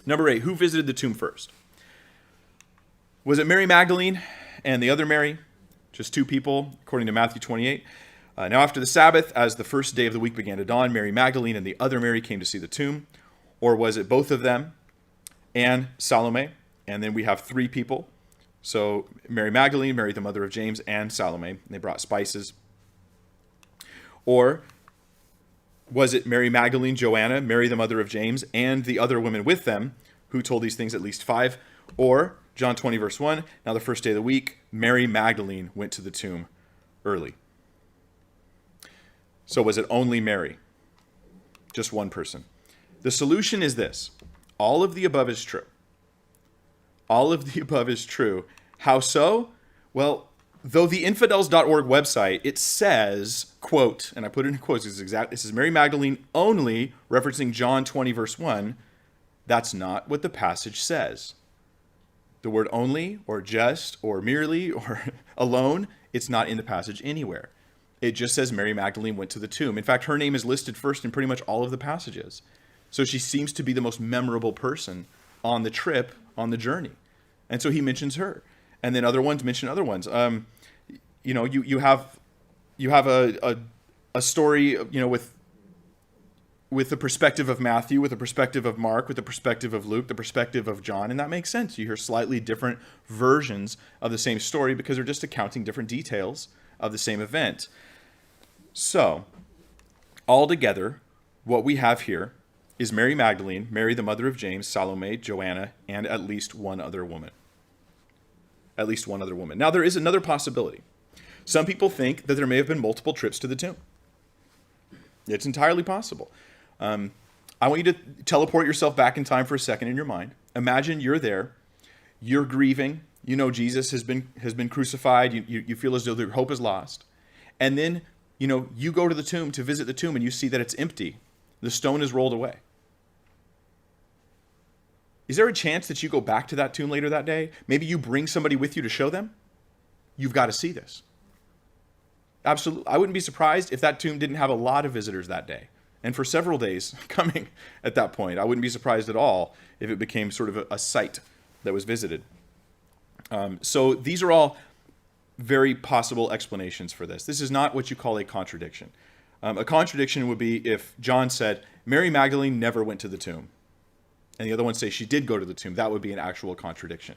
Number 8, who visited the tomb first? Was it Mary Magdalene and the other Mary? Just two people, according to Matthew 28. Now after the Sabbath, as the first day of the week began to dawn, Mary Magdalene and the other Mary came to see the tomb. Or was it both of them and Salome? And then we have 3 people. So Mary Magdalene, Mary the mother of James, and Salome. And they brought spices. Or was it Mary Magdalene, Joanna, Mary the mother of James, and the other women with them, who told these things, at least 5? Or, John 20, verse 1, now the first day of the week, Mary Magdalene went to the tomb early. So was it only Mary? Just one person. The solution is this. All of the above is true. All of the above is true. How so? Well, though the infidels.org website, it says, quote, and I put it in quotes, this is Mary Magdalene only, referencing John 20, verse 1. That's not what the passage says. The word only, or just, or merely, or alone, it's not in the passage anywhere. It just says Mary Magdalene went to the tomb. In fact, her name is listed first in pretty much all of the passages. So she seems to be the most memorable person on the trip, on the journey. And so he mentions her. And then other ones mention other ones. You have a story, with the perspective of Matthew, with the perspective of Mark, with the perspective of Luke, the perspective of John, and that makes sense. You hear slightly different versions of the same story because they're just accounting different details of the same event. So, altogether, what we have here is Mary Magdalene, Mary the mother of James, Salome, Joanna, and at least one other woman. At least one other woman. Now, there is another possibility. Some people think that there may have been multiple trips to the tomb. It's entirely possible. I want you to teleport yourself back in time for a second in your mind. Imagine you're there, you're grieving, you know Jesus has been crucified, you feel as though your hope is lost. And then, you go to the tomb to visit the tomb and you see that it's empty. The stone is rolled away. Is there a chance that you go back to that tomb later that day? Maybe you bring somebody with you to show them? You've got to see this. Absolutely. I wouldn't be surprised if that tomb didn't have a lot of visitors that day. And for several days coming at that point. I wouldn't be surprised at all if it became sort of a site that was visited. So these are all very possible explanations for this. This is not what you call a contradiction. A contradiction would be if John said, Mary Magdalene never went to the tomb. And the other ones say she did go to the tomb. That would be an actual contradiction.